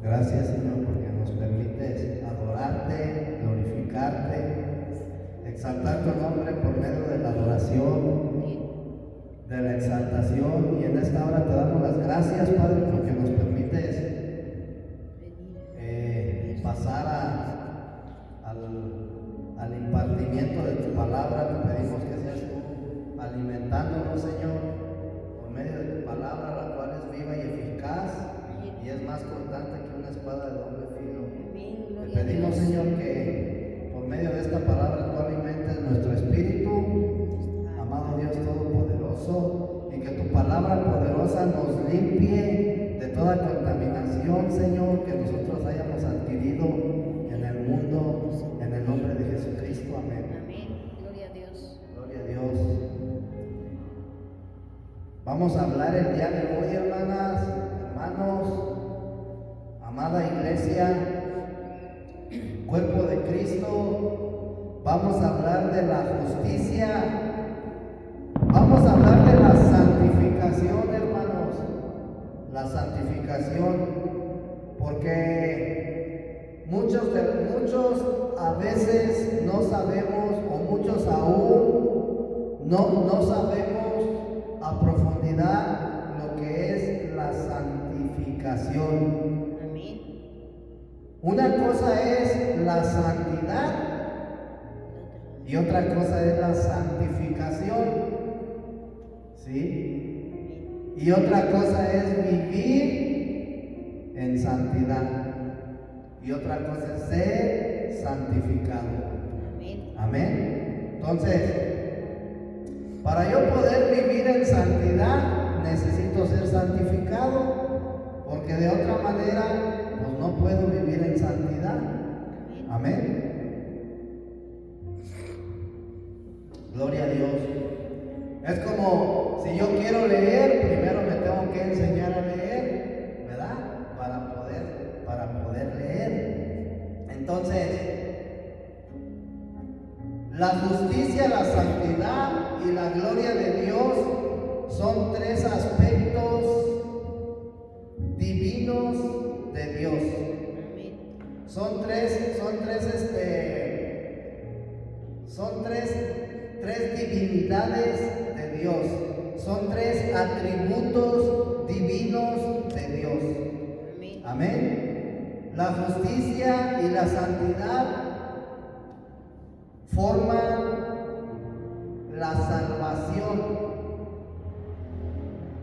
Gracias, Señor, porque nos permites adorarte, glorificarte, exaltar tu nombre por medio de la adoración, de la exaltación. Y en esta hora te damos las gracias, Padre, porque nos permites pasar al impartimiento de tu palabra. Te pedimos que seas tú alimentándonos, Señor, por medio de tu palabra, la cual es viva y eficaz y es más cortante que una espada de doble filo. Te pedimos, Señor, que por medio de esta palabra tú alimentes nuestro espíritu, amado Dios Todopoderoso, y que tu palabra poderosa nos limpie de toda contaminación, Señor, que nosotros hayamos adquirido en el mundo, en el nombre de Jesucristo. Amén. Amén. Gloria a Dios. Gloria a Dios. Vamos a hablar el día de hoy, hermanas, hermanos, amada iglesia, cuerpo de Cristo. Vamos a hablar de la justicia. Vamos a hablar de la santificación, hermanos. La santificación, porque muchos a veces no sabemos, o muchos aún no sabemos a profundidad lo que es la santificación. Amén. Una cosa es la santidad y otra cosa es la santificación. ¿Sí? Y otra cosa es vivir en santidad. Y otra cosa es ser santificado. Amén. Amén. Entonces, para yo poder vivir en santidad, necesito ser santificado, porque de otra manera, pues no puedo vivir en santidad. Amén. Gloria a Dios. Es como si yo quiero leer, primero me tengo que enseñar a leer, ¿verdad? Para poder leer. Entonces, la justicia, la santidad y la gloria de Dios son tres aspectos divinos de Dios. Son tres divinidades de Dios. Son tres atributos divinos de Dios. Amén. La justicia y la santidad forman la salvación.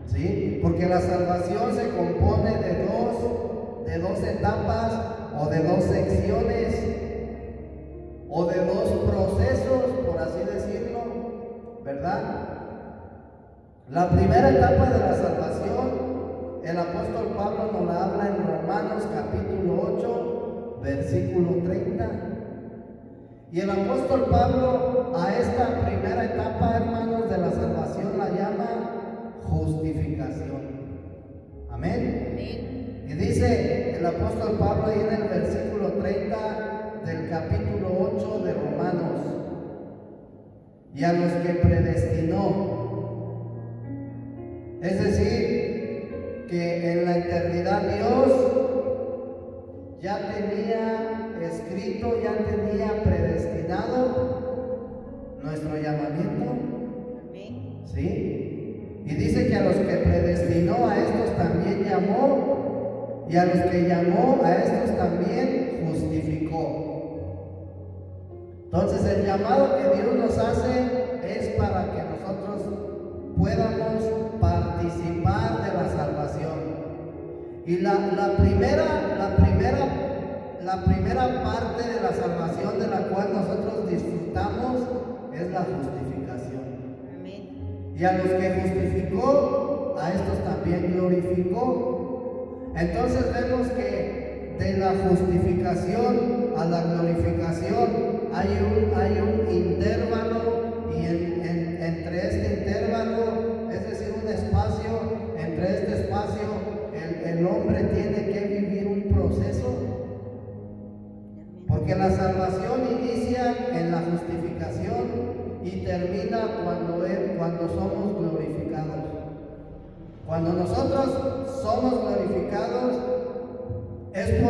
¿Sí? Porque la salvación se compone de dos etapas, o de dos secciones, o de dos procesos, por así decirlo, ¿verdad? La primera etapa de la salvación, el apóstol Pablo nos la habla en Romanos capítulo 8, versículo 30. Y el apóstol Pablo a esta primera etapa, hermanos, de la salvación la llama justificación. Amén. Amén. Y dice el apóstol Pablo ahí en el versículo 30 del capítulo 8 de Romanos: y a los que predestinó. Es decir, que en la eternidad Dios ya tenía escrito, ya tenía predestinado nuestro llamamiento. Amén. ¿Sí? Y dice que a los que predestinó, a estos también llamó, y a los que llamó, a estos también justificó. Entonces el llamado que Dios nos hace es para que nosotros podamos participar de la salvación. Y la primera parte de la salvación de la cual nosotros disfrutamos es la justificación. Amén. Y a los que justificó, a estos también glorificó. Entonces vemos que de la justificación a la glorificación hay un intervalo, y entre este intervalo, es decir, un espacio, entre este espacio el hombre tiene que vivir un proceso, porque la salvación inicia en la justificación y termina cuando somos glorificados. Cuando nosotros somos glorificados es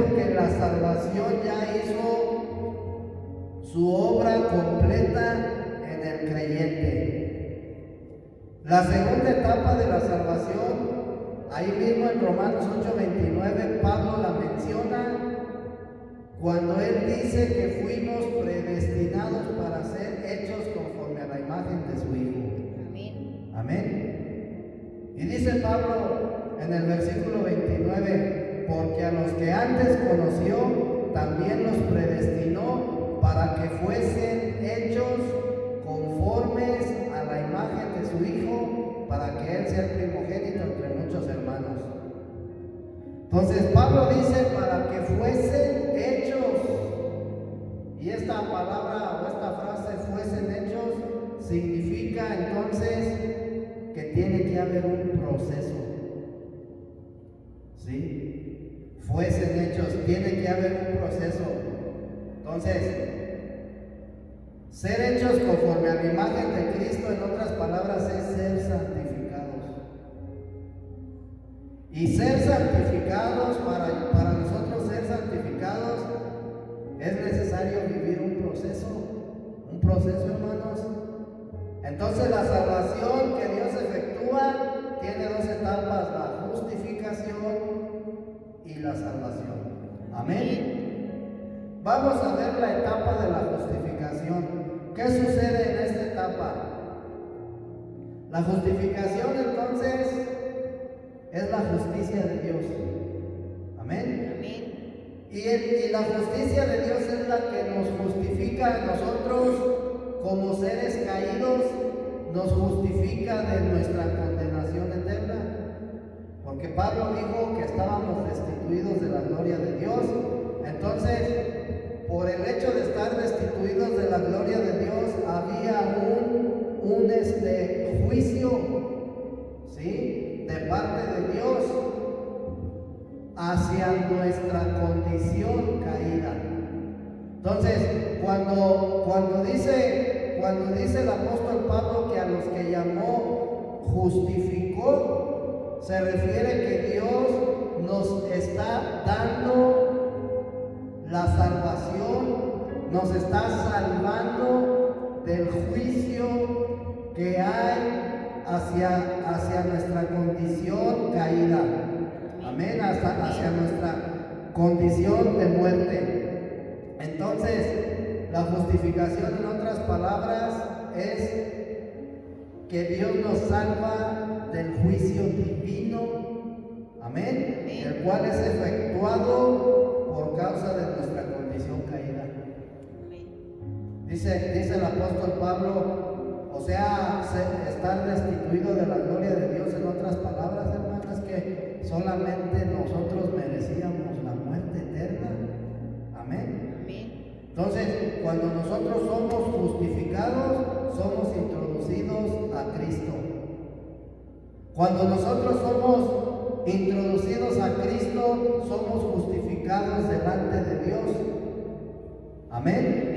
la salvación ya hizo su obra completa en el creyente. La segunda etapa de la salvación, ahí mismo en Romanos 8:29, Pablo la menciona cuando él dice que fuimos predestinados para ser hechos conforme a la imagen de su Hijo. Amén. Amén. Y dice Pablo en el versículo 29, porque a los que antes conoció, también los predestinó para que fuesen hechos conformes a la imagen de su Hijo, para que Él sea el primogénito entre muchos hermanos. Entonces Pablo dice para que fuesen hechos, y esta palabra o esta frase fuesen hechos significa entonces que tiene que haber un proceso. ¿Sí? Fuesen hechos, tiene que haber un proceso. Entonces, ser hechos conforme a la imagen de Cristo, en otras palabras, es ser santificados. Y ser santificados, para nosotros ser santificados, es necesario vivir un proceso, hermanos. Entonces la salvación que Dios efectúa tiene dos etapas, la justificación y la salvación. Amén. Vamos a ver la etapa de la justificación. ¿Qué sucede en esta etapa? La justificación entonces es la justicia de Dios. Amén. Amén. Y la justicia de Dios es la que nos justifica a nosotros como seres caídos, nos justifica de nuestra condenación eterna. Porque Pablo dijo que estábamos destituidos de la gloria de Dios. Entonces, por el hecho de estar destituidos de la gloria de Dios, había un juicio, ¿sí?, de parte de Dios hacia nuestra condición caída. Entonces, cuando dice el apóstol Pablo que a los que llamó justificó, se refiere que Dios nos está dando la salvación, nos está salvando del juicio que hay hacia nuestra condición caída. Amén, hacia nuestra condición de muerte. Entonces, la justificación, en otras palabras, es que Dios nos salva del juicio divino, amén, el cual es efectuado por causa de nuestra condición caída. Dice el apóstol Pablo, o sea, estar destituido de la gloria de Dios, en otras palabras, hermanos, que solamente nosotros merecíamos la muerte eterna. Amén. Entonces, cuando nosotros somos justificados, somos introducidos a Cristo. Cuando nosotros somos introducidos a Cristo, somos justificados delante de Dios. Amén.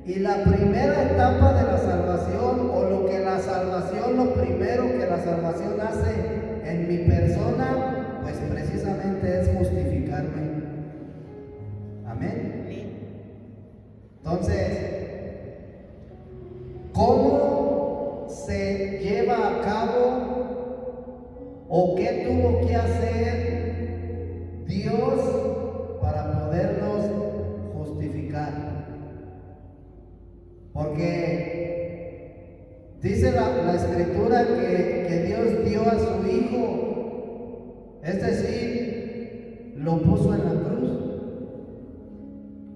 Y la primera etapa de la salvación, o lo primero que la salvación hace en mi persona, pues precisamente es justificarme. Amén. Entonces, ¿cómo se lleva a cabo o qué tuvo que hacer Dios para podernos justificar? Porque dice la Escritura que Dios dio a su Hijo, es decir, lo puso en la cruz.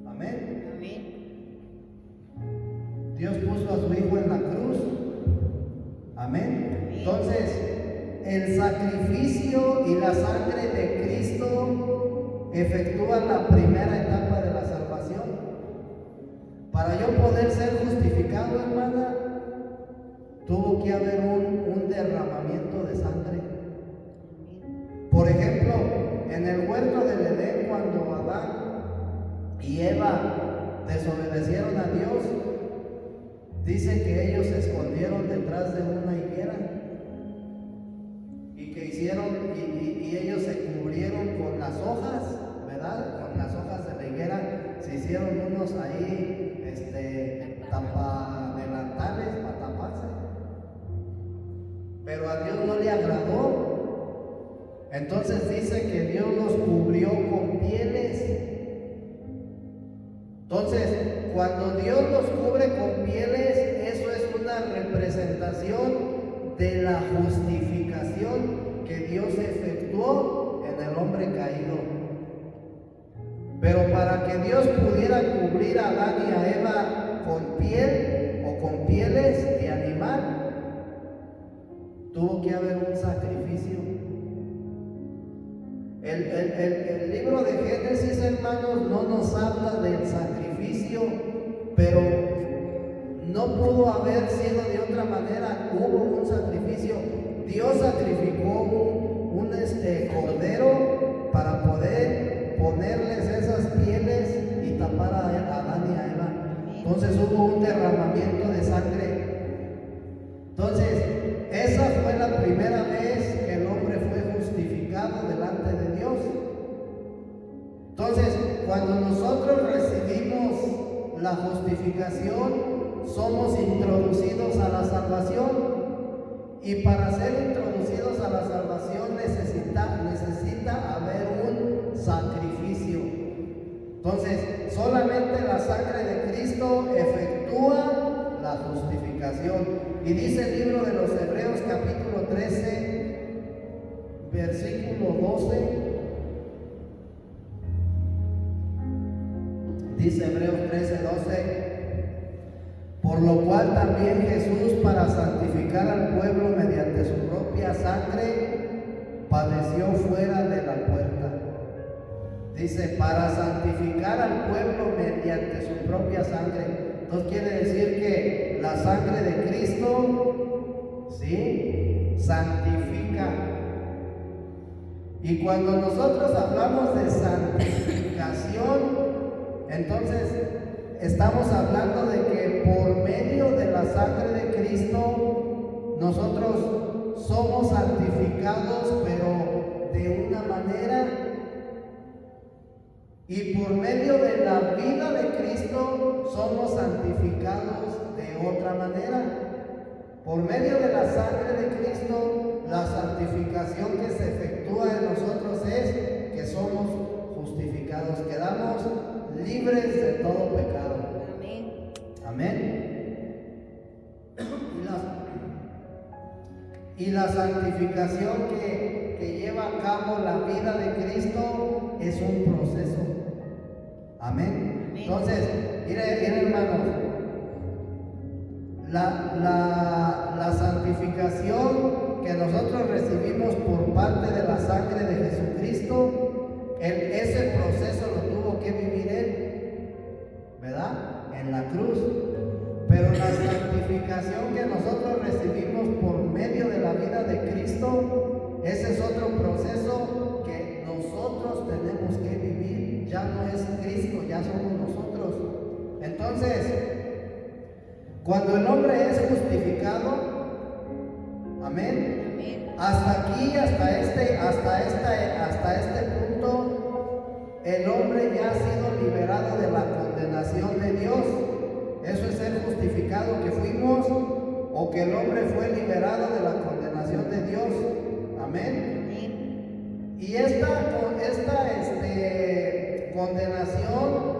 Amén. Dios puso a su Hijo en la cruz. Amén. Entonces, el sacrificio y la sangre de Cristo efectúan la primera etapa de la salvación. Para yo poder ser justificado, hermana, tuvo que haber un derramamiento de sangre. Por ejemplo, en el huerto del Edén, cuando Adán y Eva desobedecieron a Dios, dice que ellos se escondieron detrás de una higuera y que hicieron, y ellos se cubrieron con las hojas, ¿verdad? Con las Entonces dice que Dios los cubrió con pieles. Entonces, cuando Dios los cubre con pieles, eso es una representación de la justificación que Dios efectuó en el hombre caído. Pero para que Dios pudiera cubrir a Adán y a Eva con piel o con pieles de animal, tuvo que haber un sacrificio. El libro de Génesis, hermanos, no nos habla del sacrificio, pero no pudo haber sido de otra manera. Hubo un sacrificio. Dios sacrificó un cordero para poder ponerles esas pieles y tapar a Adán y a Eva. Entonces hubo un derramamiento de sangre. Entonces, esa fue la primera vez que el hombre fue justificado delante de Dios. Entonces, cuando nosotros recibimos la justificación, somos introducidos a la salvación. Y para ser introducidos a la salvación necesita haber un sacrificio. Entonces, solamente la sangre de Cristo efectúa la justificación. Y dice el libro de los Hebreos capítulo 13, versículo 12. Dice Hebreos 13, 12. Por lo cual también Jesús, para santificar al pueblo mediante su propia sangre, padeció fuera de la puerta. Dice, para santificar al pueblo mediante su propia sangre. Entonces quiere decir que la sangre de Cristo, ¿sí?, santifica. Y cuando nosotros hablamos de santificación, entonces estamos hablando de que por medio de la sangre de Cristo nosotros somos santificados, pero de una manera, y por medio de la vida de Cristo somos santificados de otra manera. Por medio de la sangre de Cristo, la santificación que se efectúa en nosotros es que somos justificados, quedamos libres de todo pecado. Amén. Amén. Y la santificación que lleva a cabo la vida de Cristo es un proceso. Amén. Entonces, miren hermanos, la santificación que nosotros recibimos por parte de la sangre de Jesucristo, ese proceso lo tuvo que vivir Él, ¿verdad? En la cruz. Pero la santificación que nosotros recibimos por medio de la vida de Cristo, ese es otro proceso que nosotros tenemos que vivir. Ya no es Cristo, ya somos nosotros. Entonces, cuando el hombre es justificado, amén, hasta aquí, hasta este punto, el hombre ya ha sido liberado de la condenación de Dios. Eso es ser justificado, que fuimos, o que el hombre fue liberado de la condenación de Dios. Amén. Y esta condenación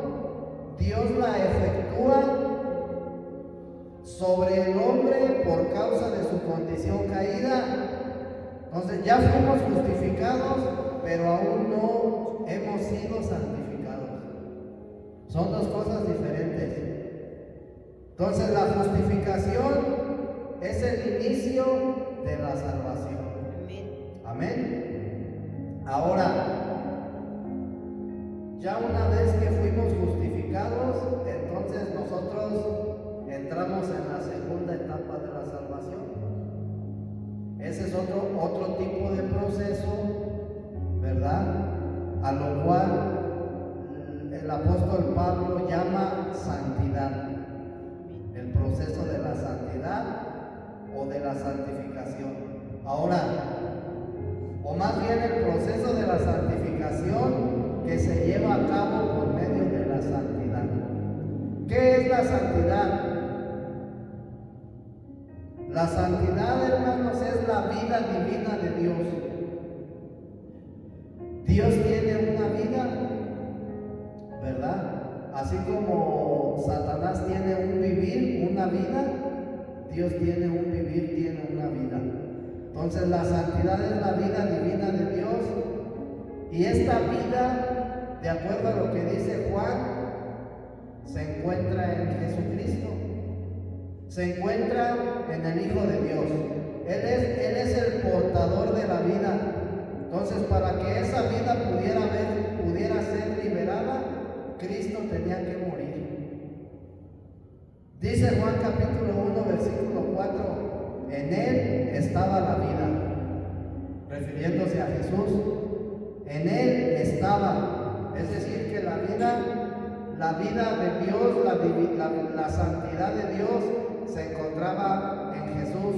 Dios la efectúa sobre el hombre por causa de su condición caída. Entonces ya fuimos justificados, pero aún no hemos sido santificados. Son dos cosas diferentes. Entonces la justificación es el inicio de la salvación. Amén. Ahora, ya una vez que fuimos justificados, entonces nosotros entramos en la segunda etapa de la salvación. Ese es otro tipo de proceso, ¿verdad? A lo cual el apóstol Pablo llama santidad. El proceso de la santidad o de la santificación. Ahora, o más bien el proceso de la santificación que se lleva a cabo por medio de la santidad. ¿Qué es la santidad? La santidad, hermanos, es la vida divina de Dios. Dios tiene una vida, ¿verdad? Así como Satanás tiene un vivir, una vida, Dios tiene un vivir, tiene una vida. Entonces la santidad es la vida divina de Dios, y esta vida, de acuerdo a lo que dice Juan, se encuentra en Jesucristo, se encuentra en el Hijo de Dios. Él es el portador de la vida. Entonces, para que esa vida pudiera ser liberada, Cristo tenía que morir. Dice Juan capítulo 1, versículo 4, en Él estaba la vida, refiriéndose a Jesús. En Él estaba, es decir, que la vida de Dios, la santidad de Dios se encontraba en Jesús.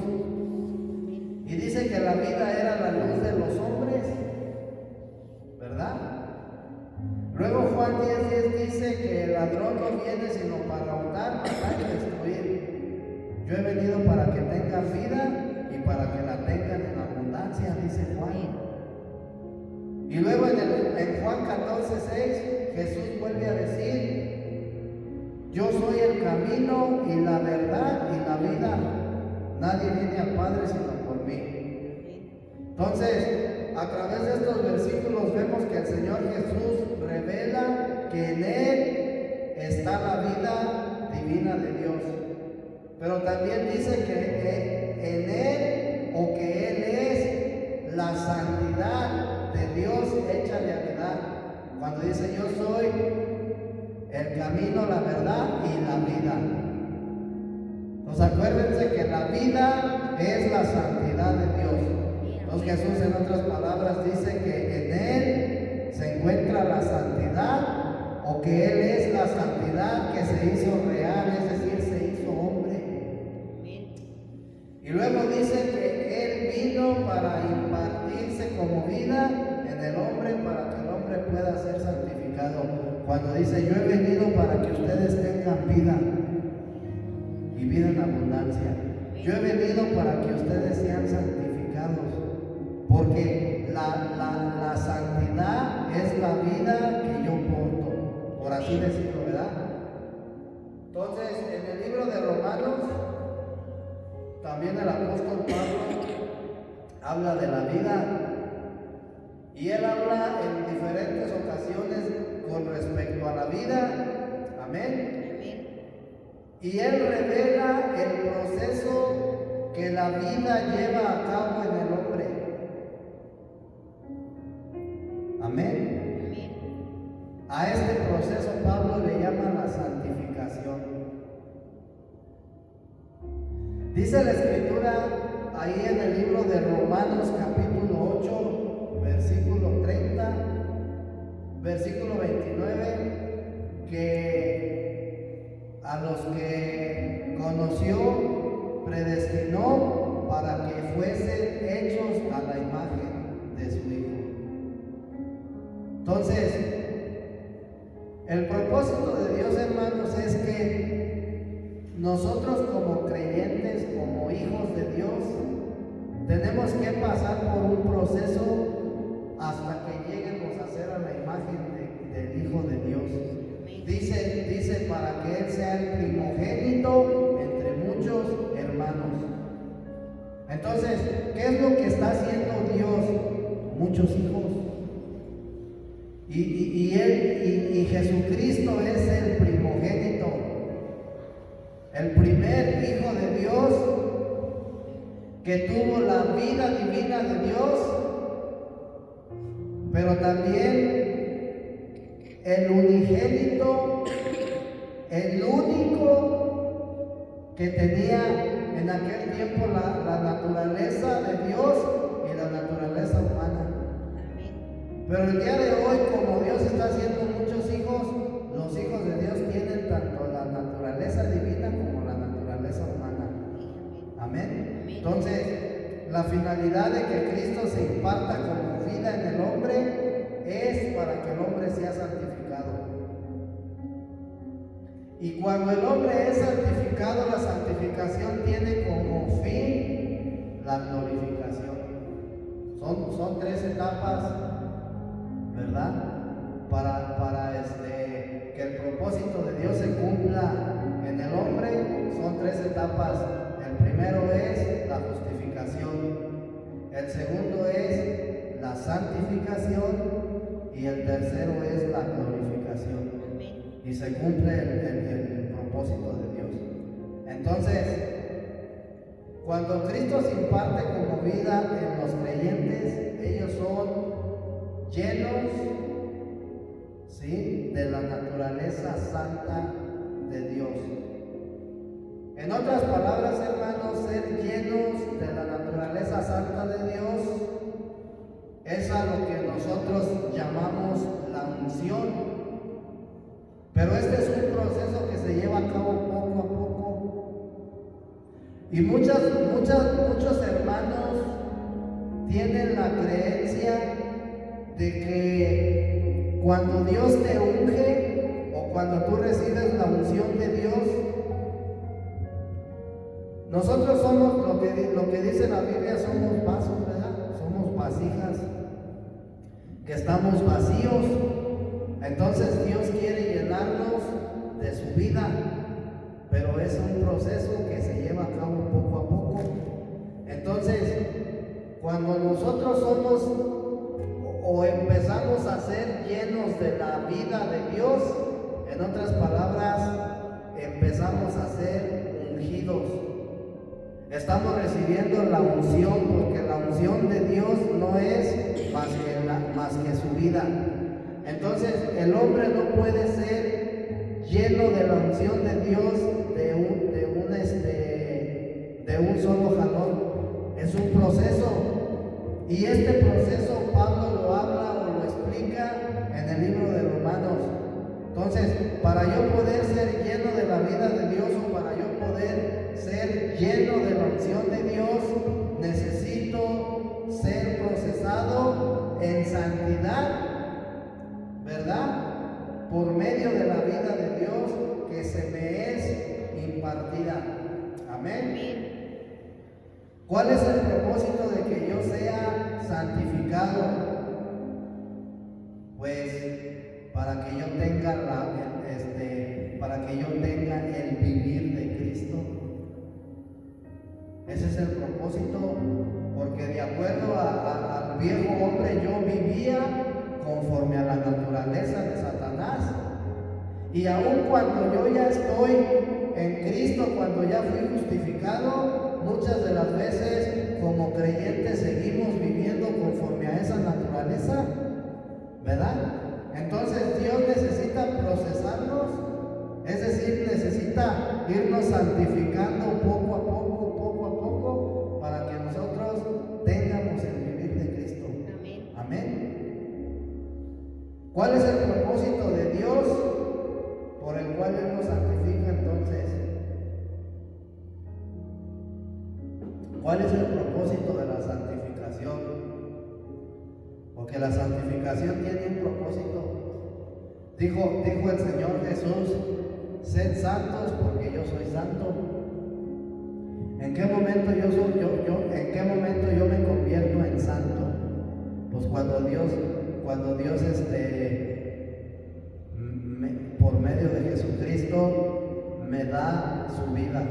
Y dice que la vida era la luz de los hombres, ¿verdad? Luego Juan 10:10 dice que el ladrón no viene sino para hurtar, matar y destruir. Yo he venido para que tengan vida y para que la tengan en abundancia, dice Juan. Y luego en Juan 14:6 Jesús vuelve a decir: yo soy el camino y la verdad y la vida. Nadie viene al Padre sino por mí. Entonces, a través de estos versículos vemos que el Señor Jesús revela que en Él está la vida divina de Dios. Pero también dice que en Él, o que Él es la santidad de Dios hecha realidad. Cuando dice: yo soy el camino, la verdad y la vida. Pues acuérdense que la vida es la santidad de Dios. Entonces Jesús, en otras palabras, dice que en Él se encuentra la santidad, o que Él es la santidad que se hizo real, es decir, se hizo hombre. Y luego dice que Él vino para impartirse como vida en el hombre, para que el hombre pueda ser santificado. Cuando dice: yo he venido para que ustedes tengan vida y vida en abundancia. Yo he venido para que ustedes sean santificados, porque la santidad es la vida que yo porto, por así decirlo, ¿verdad? Entonces, en el libro de Romanos, también el apóstol Pablo habla de la vida, y él habla en diferentes ocasiones con respecto a la vida. Amén. Y él revela el proceso que la vida lleva a cabo en el hombre. Amén. A este proceso Pablo le llama la santificación. Dice la Escritura ahí en el libro de Romanos capítulo 8, versículo 30, versículo 29, que a los que conoció, predestinó para que fuesen hechos a la imagen de su Hijo. Entonces, el propósito de Dios, hermanos, es que nosotros como creyentes, como hijos de Dios, tenemos que pasar por un proceso hasta que lleguemos a ser a la imagen del Hijo de Dios. Dice para que Él sea el primogénito entre muchos hermanos. Entonces, ¿qué es lo que está haciendo Dios? Muchos hijos. Y Jesucristo es el primogénito, el primer Hijo de Dios que tuvo la vida divina de Dios, pero también el unigénito, el único que tenía en aquel tiempo la naturaleza de Dios y la naturaleza humana. Pero el día de hoy, como Dios está haciendo muchos hijos, los hijos de Dios tienen tanto la naturaleza divina como la naturaleza humana. Amén. Entonces, la finalidad de que Cristo se imparta como vida en el hombre es para que el hombre sea santificado. Y cuando el hombre es santificado, la santificación tiene como fin la glorificación. Son tres etapas ¿verdad? Para que el propósito de Dios se cumpla en el hombre, son 3 etapas. El primero es la justificación, el segundo es la santificación y el tercero es la glorificación. Amén. Y se cumple el propósito de Dios. Entonces, cuando Cristo se imparte como vida en los creyentes, ellos son llenos, ¿sí?, de la naturaleza santa de Dios. En otras palabras, hermanos, ser llenos de la naturaleza santa de Dios es a lo que nosotros llamamos la unción. Pero este es un proceso que se lleva a cabo poco a poco. Y muchos hermanos tienen la creencia de que cuando Dios te unge o cuando tú recibes la unción de Dios, nosotros somos lo que dice la Biblia, somos vasos, ¿verdad? Somos vasijas que estamos vacíos. Entonces Dios quiere llenarnos de su vida, pero es un proceso que se lleva a cabo poco a poco. Entonces, cuando nosotros somos o empezamos a ser llenos de la vida de Dios, en otras palabras, empezamos a ser ungidos. Estamos recibiendo la unción, porque la unción de Dios no es más que su vida. Entonces, el hombre no puede ser lleno de la unción de Dios de un solo jalón. Es un proceso. Y este proceso Pablo lo habla o lo explica en el libro de Romanos. Entonces, para yo poder ser lleno de la vida de Dios, o para yo poder ser lleno de la unción de Dios, necesito ser procesado en santidad, ¿verdad? Por medio de la vida de Dios que se me es impartida. Amén. ¿Cuál es el propósito de que yo sea santificado? Pues para que yo tenga el vivir de Cristo. Ese es el propósito, porque de acuerdo al viejo hombre yo vivía conforme a la naturaleza de Satanás. Y aun cuando yo ya estoy en Cristo, cuando ya fui justificado, muchas de las veces como creyentes seguimos viviendo conforme a esa naturaleza, ¿verdad? Entonces Dios necesita procesarnos, es decir, necesita irnos santificando poco a poco, para que nosotros tengamos el vivir de Cristo. Amén. Amén. ¿Cuál es el propósito de Dios por el cual Él nos santifica entonces? ¿Cuál es el propósito de la santificación? Porque la santificación tiene un propósito. Dijo el Señor Jesús: sed santos porque yo soy santo. ¿En qué momento en qué momento yo me convierto en santo? Pues cuando Dios por medio de Jesucristo me da su vida,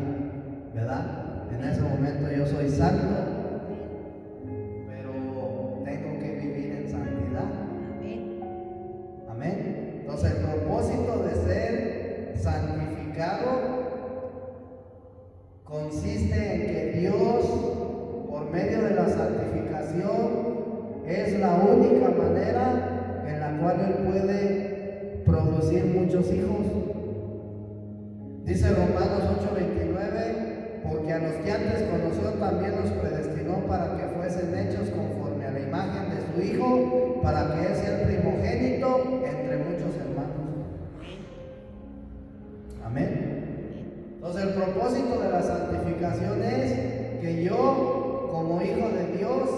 ¿verdad? En ese momento yo soy santo, pero tengo que vivir en santidad. Amén. Amén. Entonces el propósito de ser santificado consiste en que Dios, por medio de la santificación, es la única manera en la cual Él puede producir muchos hijos. Dice Romanos 8:29: porque a los que antes conoció también los predestinó para que fuesen hechos conforme a la imagen de su Hijo, para que Él sea el primogénito entre muchos hermanos. Amén. Entonces el propósito de la santificación es que yo, como hijo de Dios,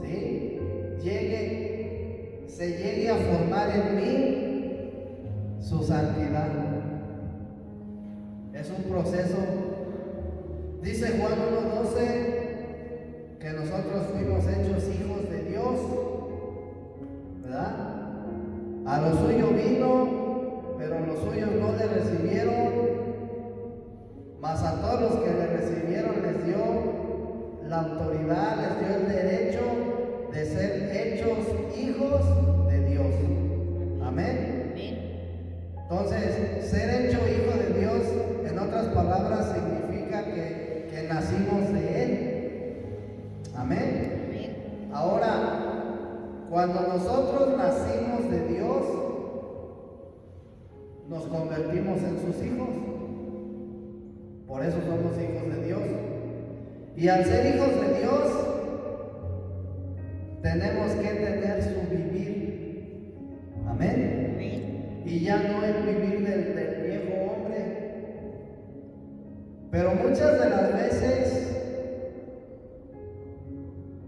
¿sí?, se llegue a formar en mí su santidad. Es un proceso. Dice Juan 1:12 que nosotros fuimos hechos hijos de Dios, ¿verdad? A lo suyo vino, pero los suyos no le recibieron, mas a todos los que le recibieron les dio la autoridad, les dio el derecho de ser hechos hijos de Dios. Amén. Entonces, ser hecho hijo de Dios, en otras palabras, significa que nacimos de Él. Amén. Ahora, cuando nosotros nacimos de Dios, nos convertimos en sus hijos. Por eso somos hijos de Dios. Y al ser hijos de Dios, tenemos que tener su vivir. Amén. Y ya no el vivir del viejo hombre. Pero muchas de las veces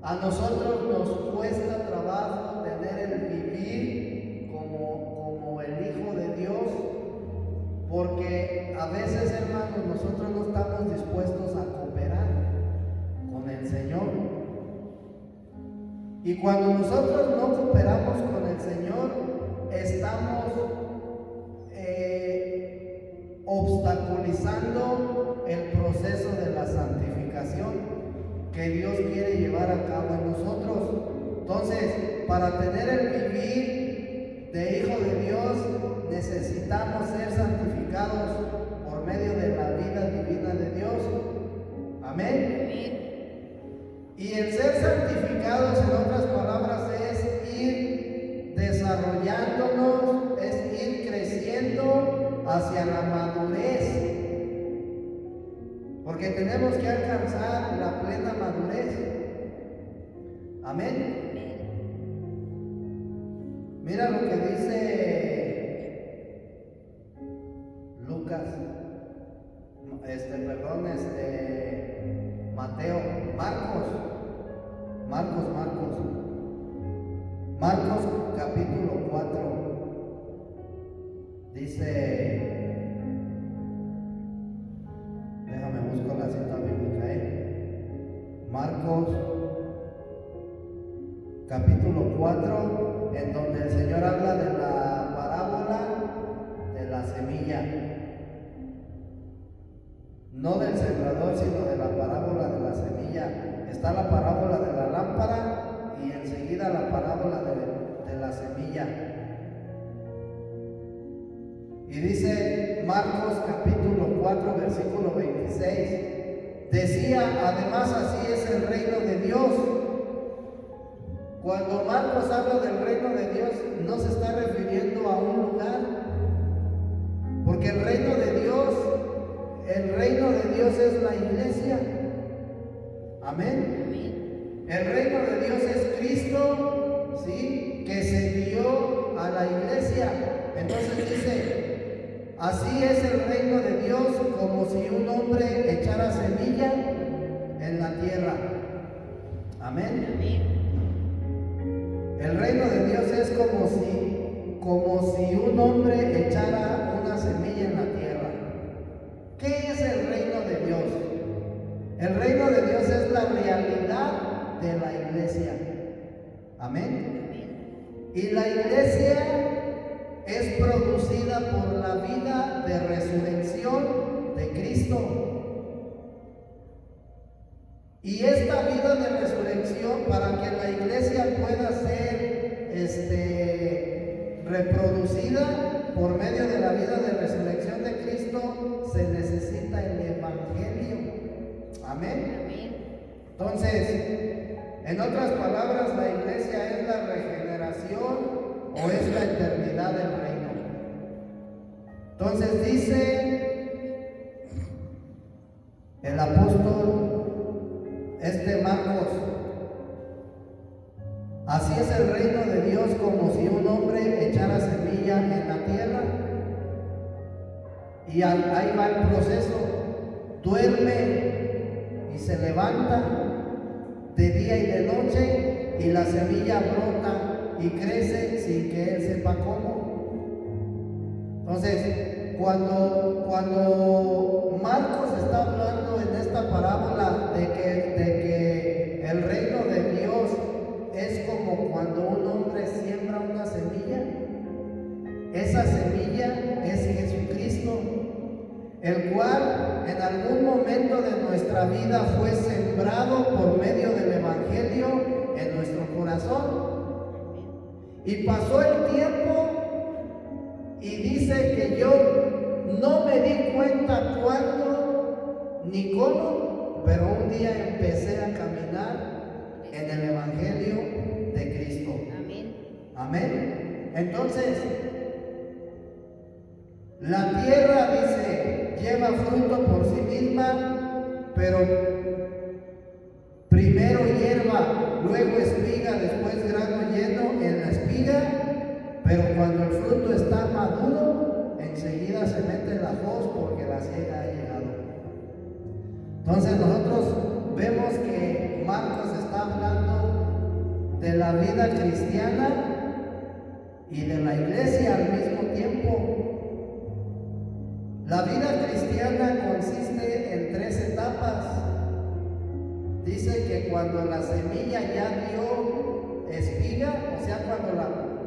a nosotros nos cuesta trabajo tener el vivir como el Hijo de Dios, porque a veces, hermanos, nosotros no estamos dispuestos a cooperar con el Señor. Y cuando nosotros no cooperamos con el Señor, estamos obstaculizando el proceso de la santificación que Dios quiere llevar a cabo en nosotros. Entonces, para tener el vivir de hijo de Dios, necesitamos ser santificados por medio de la vida divina de Dios. Amén. Y el ser santificados, en otras palabras, es ir desarrollándonos, es ir creciendo hacia la madurez. Porque tenemos que alcanzar la plena madurez. Amén. Mira lo que dice Lucas, Mateo, Marcos capítulo 4, dice, déjame buscar la cita bíblica, Marcos capítulo 4, en donde el Señor habla de la parábola de la semilla, no del sembrador, sino de la parábola de la semilla. Está la parábola de la lámpara y enseguida la parábola de la semilla. Y dice Marcos capítulo 4, versículo 26, decía, además así es el reino de Dios. Cuando Marcos habla del reino de Dios, no se está refiriendo a un lugar, porque el reino de Dios es la iglesia. Amén. El reino de Dios es Cristo, ¿sí?, que se dio a la iglesia. Entonces dice, así es el reino de Dios, como si un hombre echara semilla en la tierra. Amén. El reino de Dios es como si un hombre echara una semilla en la tierra. ¿Qué es el reino de Dios? El reino de Dios es la realidad de la iglesia. Amén. Y la iglesia es producida por la vida de resurrección de Cristo. Y esta vida de resurrección, para que la iglesia pueda ser reproducida por medio de la vida de resurrección de Cristo, se necesita el evangelio. Amén. Entonces, en otras palabras, la iglesia es la regeneración o es la eternidad del reino. Entonces dice el apóstol Marcos, así es el reino de Dios, como si un hombre echara semilla en la tierra. Y ahí va el proceso. Duerme y se levanta de día y de noche, y la semilla brota y crece sin que él sepa cómo. Entonces, cuando Marcos está hablando en esta parábola de que el reino de Dios es como cuando un hombre siembra una semilla, esa semilla es Jesucristo, el cual en algún momento de nuestra vida fue sembrado por medio del Evangelio en nuestro corazón. Y pasó el tiempo y dice que yo no me di cuenta cuándo ni cómo, pero un día empecé a caminar en el Evangelio de Cristo. Amén. Amén. Entonces, la tierra, dice, lleva fruto por sí misma, pero primero hierba, luego espiga, después grano lleno en la espiga, pero cuando el fruto está maduro, enseguida se mete la hoz porque la siega ha llegado. Entonces nosotros vemos que Marcos está hablando de la vida cristiana y de la iglesia al mismo tiempo. La vida cristiana consiste en 3 etapas. Dice que cuando la semilla ya dio espiga, o sea,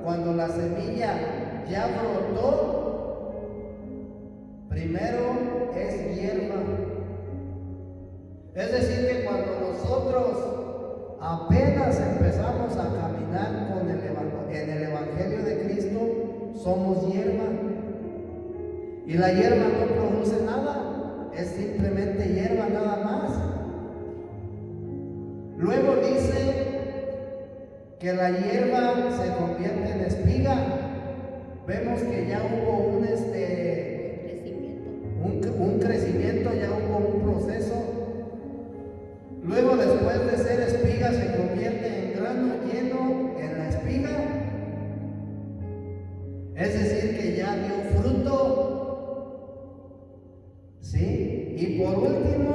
cuando la semilla ya brotó, primero es hierba. Es decir, que cuando nosotros apenas empezamos a caminar en el Evangelio de Cristo, somos hierba. Y la hierba no produce nada, es simplemente hierba nada más. Luego dice que la hierba se convierte en espiga. Vemos que ya hubo un crecimiento, ya hubo un proceso. Luego, después de ser espiga, se convierte en grano lleno en la espiga. Es decir, que ya dio fruto. ¿Sí? Y por último,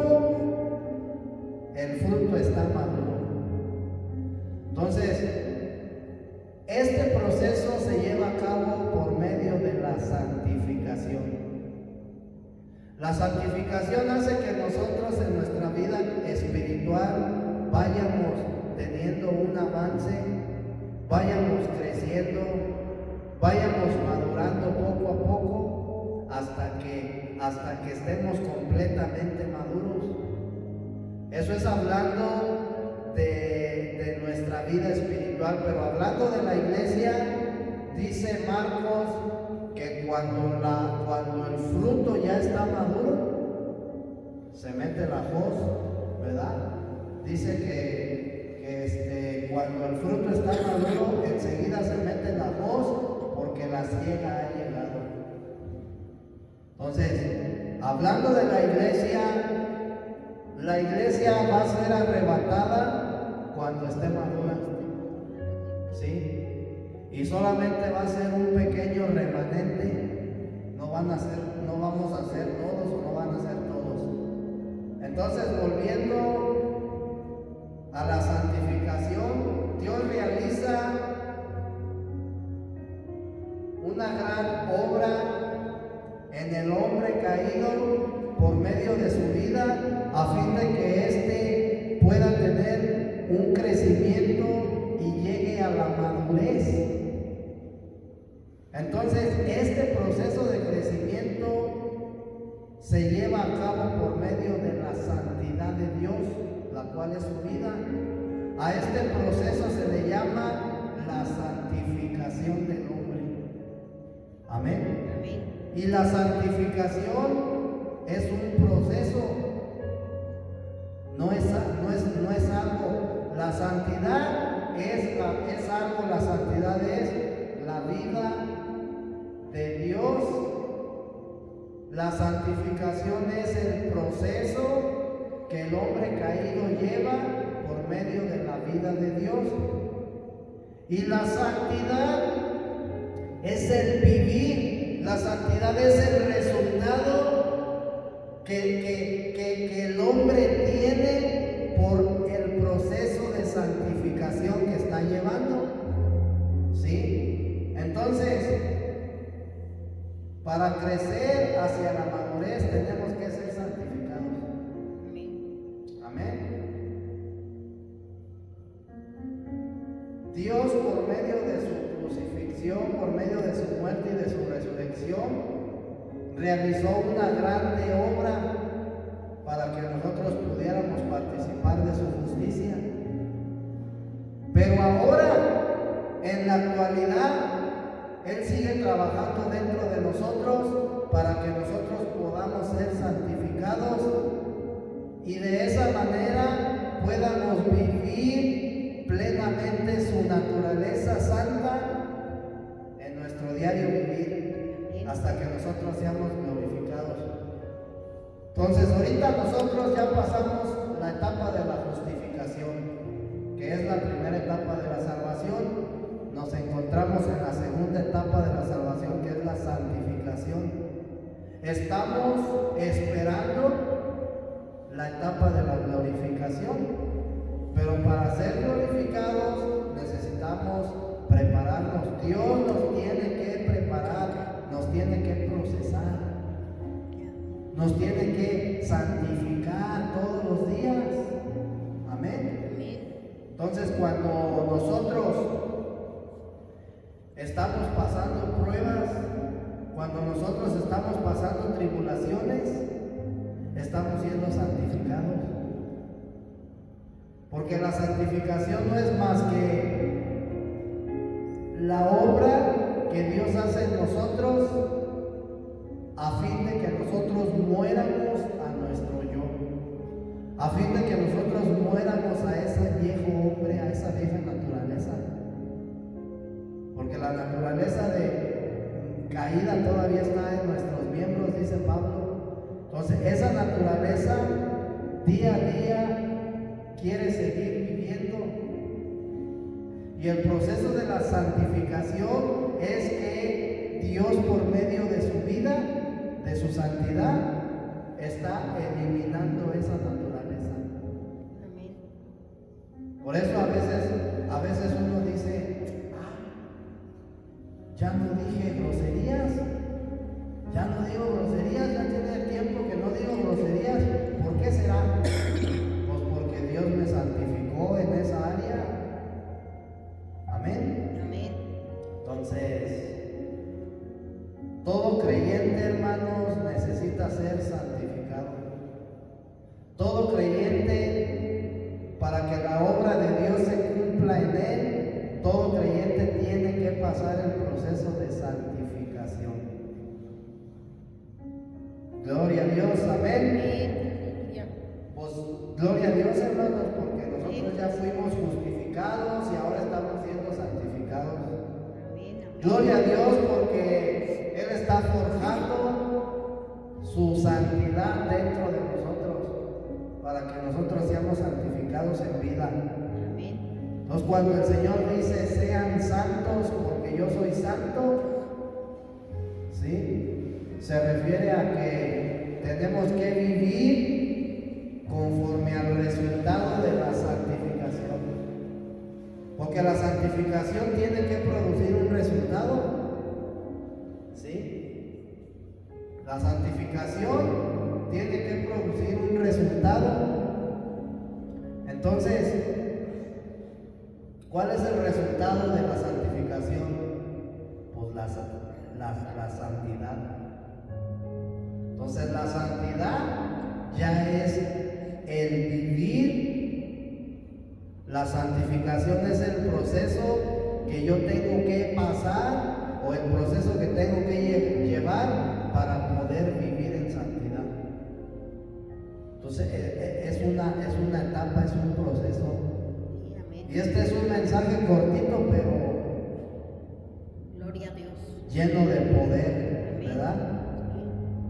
el fruto está maduro. Entonces, este proceso se lleva a cabo por medio de la santificación. La santificación hace que nosotros en nuestra vida espiritual vayamos teniendo un avance, vayamos creciendo, vayamos madurando poco a poco hasta que estemos completamente maduros. Eso es hablando de nuestra vida espiritual, pero hablando de la iglesia, dice Marcos que cuando el fruto ya está maduro, se mete la hoz, ¿verdad? Dice que cuando el fruto está maduro, enseguida se mete la hoz porque la siega ha llegado. Entonces, hablando de la iglesia va a ser arrebatada cuando esté madura, ¿sí? Y solamente va a ser un pequeño remanente, no vamos a ser todos o no van a ser todos. Entonces, volviendo a la santificación, Dios realiza una gran obra en el hombre caído por medio de su vida, a fin de que éste pueda tener un crecimiento y llegue a la madurez. Entonces, este proceso de crecimiento se lleva a cabo por medio de la santidad de Dios, la cual es su vida. A este proceso se le llama la santificación del hombre. Amén. Y la santificación es un proceso, no es algo. La santidad es algo, la santidad es la vida de Dios. La santificación es el proceso que el hombre caído lleva por medio de la vida de Dios. Y la santidad es el vivir, la santidad es el resultado que el hombre tiene por el proceso de santificación que está llevando. ¿Sí? Entonces, para crecer hacia la madurez tenemos que ser santificados. Amén. Dios, por medio de su crucifixión, por medio de su muerte y de su disposición, realizó una grande obra para que nosotros pudiéramos participar de su justicia. Pero ahora, en la actualidad, Él sigue trabajando dentro de nosotros para que nosotros podamos ser santificados y de esa manera podamos vivir plenamente su naturaleza santa en nuestro diario vivir hasta que nosotros seamos glorificados. Entonces ahorita nosotros ya pasamos la etapa de la justificación, que es la primera etapa de la salvación. Nos encontramos en la segunda etapa de la salvación, que es la santificación. Estamos esperando la etapa de la glorificación, pero para ser glorificados necesitamos prepararnos. Dios nos tiene que preparar, nos tiene que procesar, nos tiene que santificar todos los días. Amén. Entonces, cuando nosotros estamos pasando pruebas, cuando nosotros estamos pasando tribulaciones, estamos siendo santificados. Porque la santificación no es más que la obra que Dios hace en nosotros a fin de que nosotros muéramos a nuestro yo, a fin de que nosotros muéramos a ese viejo hombre, a esa vieja naturaleza. Porque la naturaleza de caída todavía está en nuestros miembros, dice Pablo. Entonces, esa naturaleza día a día quiere seguir viviendo. Y el proceso de la santificación es que Dios, por medio de su vida, de su santidad, está eliminando esa naturaleza. Amén. Por eso a veces uno dice: ya no dije groserías, ya no digo groserías, ya tiene tiempo que no digo groserías. ¿Por qué será? Pues porque Dios me santificó en esa área. Amén. Amén. Entonces, todo creyente, hermanos, necesita ser santificado. Todo creyente, para que la obra de Dios se cumpla en él, todo creyente tiene que pasar el proceso de santificación. Gloria a Dios, amén. Pues gloria a Dios, hermanos, porque nosotros ya fuimos justificados y ahora estamos siendo santificados. Gloria a Dios porque Él está forjando su santidad dentro de nosotros para que nosotros seamos santificados en vida. Entonces, cuando el Señor dice: sean santos porque yo soy santo, ¿sí? Se refiere a que tenemos que vivir conforme al resultado de la santificación. Porque la santificación tiene que producir un resultado, ¿sí? La santificación tiene que producir un resultado. Entonces, ¿cuál es el resultado de la santificación? Pues la santidad. Entonces, la santidad ya es el vivir. La santificación es el proceso que yo tengo que pasar o el proceso que tengo que llevar para poder vivir en santidad. Entonces, es una etapa, es un proceso. Y este es un mensaje cortito, pero Gloria a Dios. lleno de poder, ¿verdad?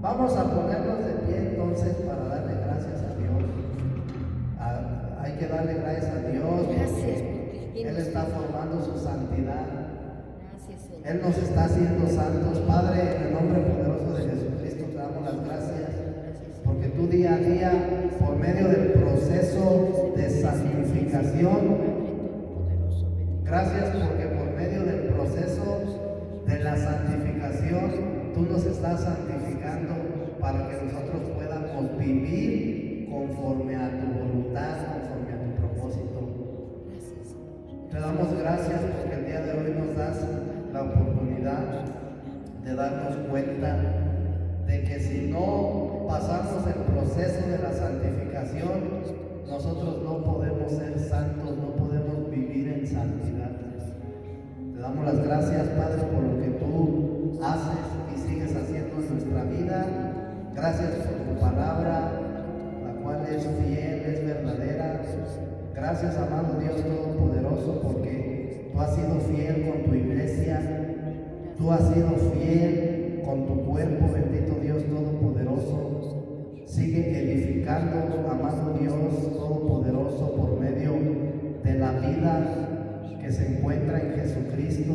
Vamos a ponernos de pie entonces para darle gracias a Dios. Hay que darle gracias a Dios porque Él está formando su santidad. Él nos está haciendo santos. Padre, en el nombre poderoso de Jesucristo te damos las gracias porque tú día a día, por medio del proceso de santificación, gracias porque por medio del proceso de la santificación, tú nos estás santificando para que nosotros podamos vivir conforme a tu voluntad, conforme a tu propósito. Te damos gracias porque el día de hoy nos das la oportunidad de darnos cuenta de que si no pasamos el proceso de la santificación, nosotros no podemos ser santos, no podemos vivir en santidad. Te damos las gracias, Padre, por lo que tú haces y sigues haciendo en nuestra vida. Gracias por tu palabra, la cual es fiel, es verdadera. Gracias, amado Dios Todopoderoso, porque tú has sido fiel con tu iglesia, tú has sido fiel con tu cuerpo, bendito Dios Todopoderoso. Sigue edificando, amado Dios Todopoderoso, por medio de la vida que se encuentra en Jesucristo.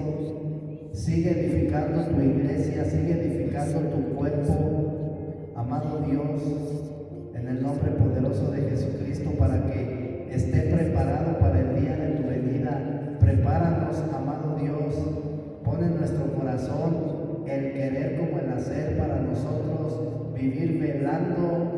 Sigue edificando tu iglesia, sigue edificando tu cuerpo, amado Dios, en el nombre poderoso de Jesucristo, para que esté preparado para el día de tu venida. Prepáranos, amado Dios, pon en nuestro corazón el querer como el hacer para nosotros vivir velando